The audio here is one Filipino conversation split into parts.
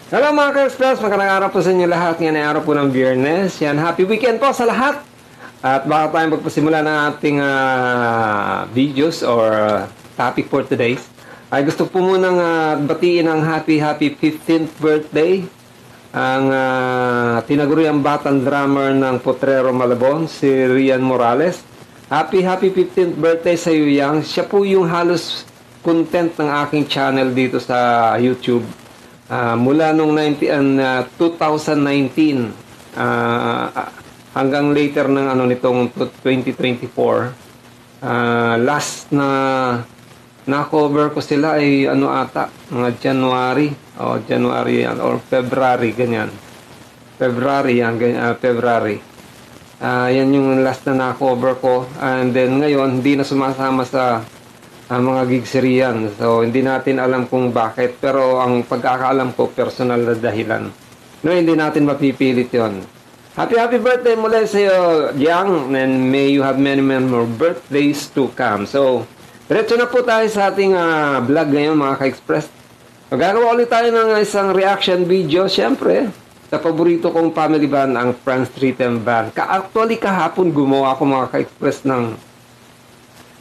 Hello mga ka-express, magandang araw po sa inyo lahat. Ngayon ay araw po ng Biyernes. Yan, happy weekend po sa lahat. At baka tayong magpasimula ng ating videos or topic for today. Ay gusto po munang batiin ang happy 15th birthday ang tinaguriang batang drummer ng Potrero Malabon, si Rian Morales. Happy 15th birthday sa iyo, Yang. Siya po yung halos content ng aking channel dito sa YouTube. Mula nung 2019 hanggang later ng nitong 2024, last na cover ko sila ay mga January or February, ganyan. February yan yung last na cover ko, and then ngayon hindi na sumasama sa mga gigs riyan. So, hindi natin alam kung bakit. Pero, ang pagkakaalam ko, personal na dahilan. No, hindi natin mapipilit yon. Happy birthday muli sa iyo, Yang. And may you have many more birthdays to come. So, diretso na po tayo sa ating vlog ngayon, mga ka-express. Magagawa ulit tayo ng isang reaction video, syempre, sa paborito kong family band, ang Franz Rhythm Band. Actually, kahapon gumawa ako, mga ka-express, ng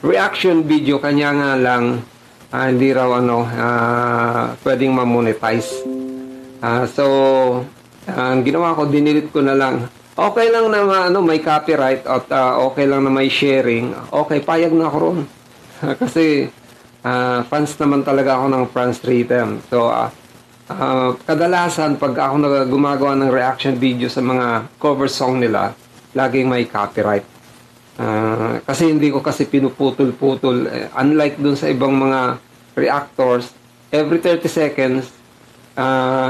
reaction video, kanya nga lang hindi raw pwedeng ma-monetize. So ang ginawa ko, dinilit ko na lang. Okay lang na may copyright at okay lang na may sharing. Okay, payag na ako ron. Kasi fans naman talaga ako ng Franz Rhythm. So kadalasan pag ako gumagawa ng reaction video sa mga cover song nila, laging may copyright. Kasi hindi ko pinuputol-putol. Unlike dun sa ibang mga reactors, every 30 seconds,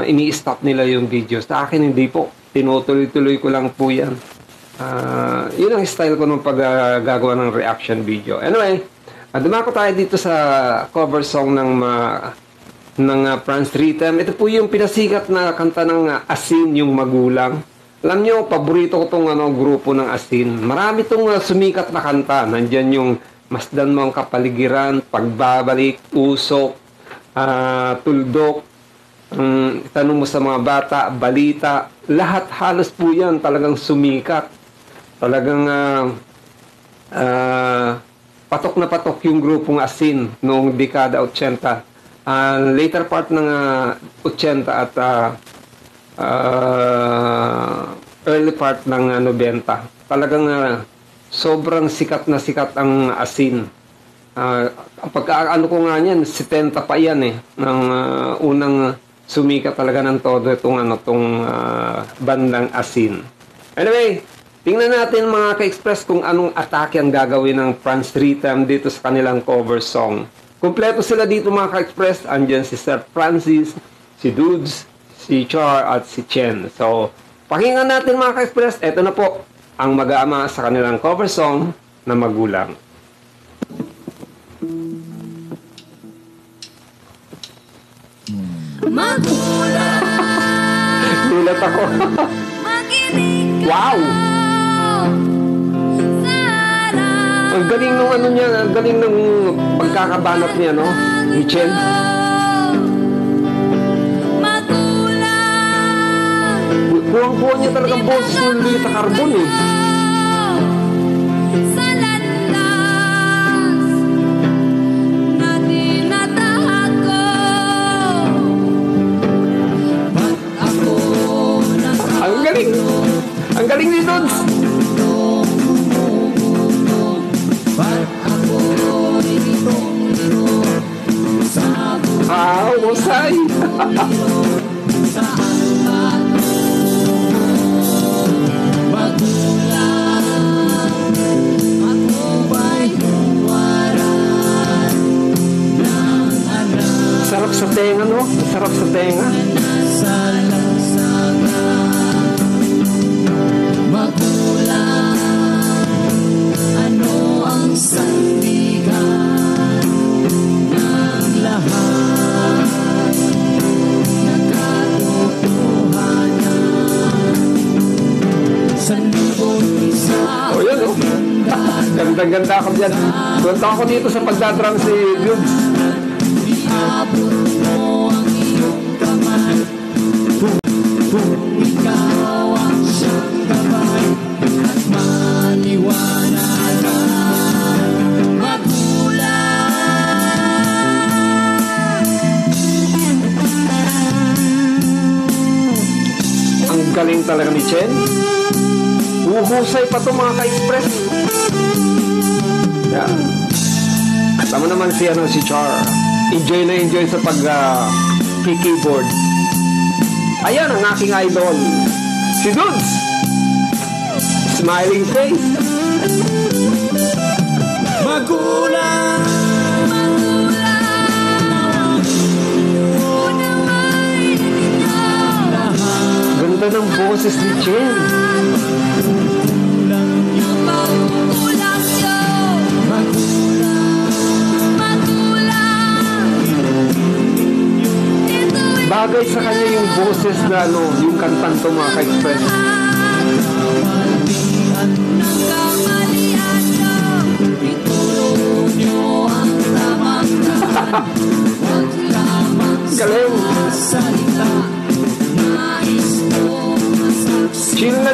ini-stop nila yung video. Sa akin, hindi po. Tinutuloy-tuloy ko lang po yan. Yun ang style ko nung paggagawa ng reaction video. Anyway, dumako tayo dito sa cover song ng Franz Rhythm. Ito po yung pinasikat na kanta ng Asin, yung Magulang. Alam nyo, paborito ko itong grupo ng Asin. Marami itong sumikat na kanta. Nandyan yung Masdan Mo ang Kapaligiran, Pagbabalik, Usok, Tuldok, Itanong Mo sa Mga Bata, Balita. Lahat halos po yan talagang sumikat. Talagang patok na patok yung grupong Asin noong dekada 80. Later part ng 80 at early part ng 90. Talagang sobrang sikat na sikat ang Asin. Pagka ko nga niyan, 70 pa yan ng unang sumikat talaga ng todo itong bandang Asin. Anyway, tingnan natin mga ka-express kung anong atake ang gagawin ng Franz Rhythm dito sa kanilang cover song. Kumpleto sila dito mga ka-express. Andyan si Sir Francis, si Dudes, si Char at si Chen. So, pakinggan natin mga ka-express. Ito na po ang mag-aama sa kanilang cover song na Magulang. Magulang, Gulat ako. makinig ka. Wow! Ang galing nung ang galing ng pagkakabanat niya, no? Ni Chen. Buwang-buwa niya talagang boses ng Lita Carbon Sa landas na tinatago, ba't ako Ang galing! Ang galing ni Dudes! ba't ako litong-lito sa Husay! saan ba magulang? Ako ba'y huwaran ng anak? Sarap sa tenga, no? Sarap sa tenga. Nasa lansangan, magulang, ano ang sandigan ng lahat ng katotohanan? Sa libot isa Oh, yan, oh. Gandang-ganda ako dyan. Tunta ako dito sa pagdadrum si Dudes. iabot mo ang iyong kamay Kung ikaw ang siyang gabay at maliwanagan, magulang. Ang galing talaga ni Chen. Uhusay pa ito mga ka-express. Yan. Tama naman si Char. Enjoy na enjoy sa pag-keyboard. Ayan ang aking idol, si Dudes. Smiling face. Magulang, Ganda ng boses ni Chen. Bagay sa kanya yung boses na yung kantang to mga ka-express. Galing.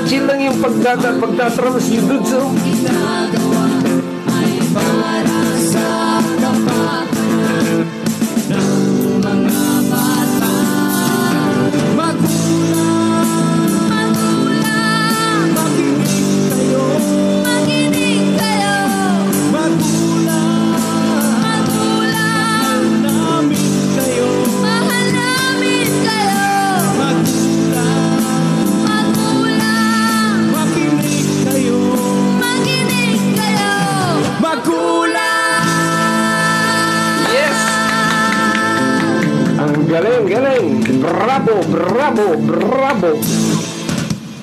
Chill lang yung pagtatrams ni Dudes. Galing. Bravo.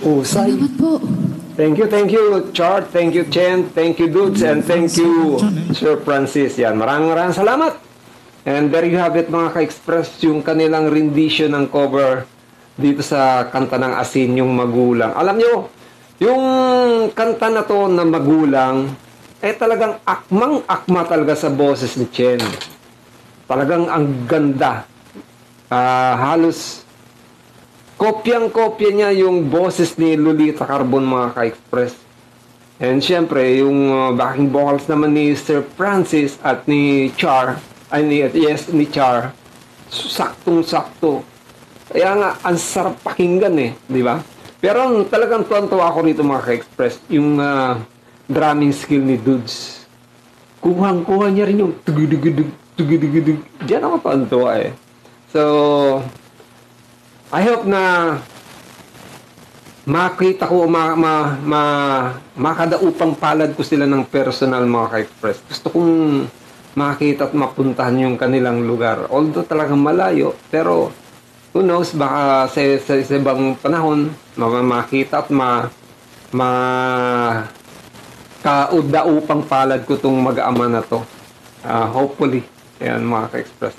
Usay. Salamat po. Thank you, Chart. Thank you, Chen. Thank you, Dudes. And thank you, Sir Francis. Yan, maraming salamat. And there you have it, mga ka-express, yung kanilang rendition ng cover dito sa kanta ng Asin, yung Magulang. Alam nyo, yung kanta na to na Magulang, talagang akmang-akma talaga sa boses ni Chen. Talagang ang ganda. Halos kopyang-kopya niya yung boses ni Lolita Carbon, mga ka-express. And syempre, yung backing vocals naman ni Sir Francis at ni Char, ni Char, saktong-sakto. Kaya nga, ang sarap pakinggan di ba? Pero talagang tuwan-tuwa ako rito, mga ka-express, yung drumming skill ni Dudes. Kuhang-kuha niya rin yung tugudugudug. Diyan ako tuwan-tuwa So, I hope na makita ko, makadaupang palad ko sila ng personal, mga ka-express. Gusto kong makita at mapuntahan yung kanilang lugar. Although talagang malayo, pero who knows, baka sa ibang panahon, makita at kaudaupang palad ko itong mag-ama na to. Hopefully. Ayan, mga ka-express.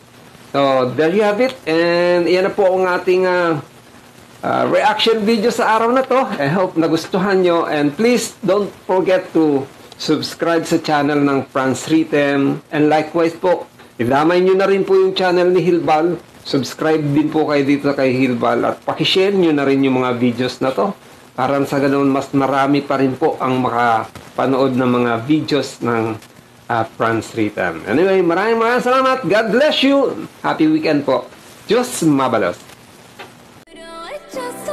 So, there you have it. And yan na po ang ating reaction video sa araw na to. I hope nagustuhan nyo. And please don't forget to subscribe sa channel ng Franz Rhythm. And likewise po, idamay nyo na rin po yung channel ni Hilbal. Subscribe din po kayo dito kay Hilbal. At pakishare nyo na rin yung mga videos na to. Para sa ganoon, mas marami pa rin po ang makapanood ng mga videos ng Franz Rhythm. Anyway, maraming salamat. God bless you. Happy weekend po. Diyos mabalos. Just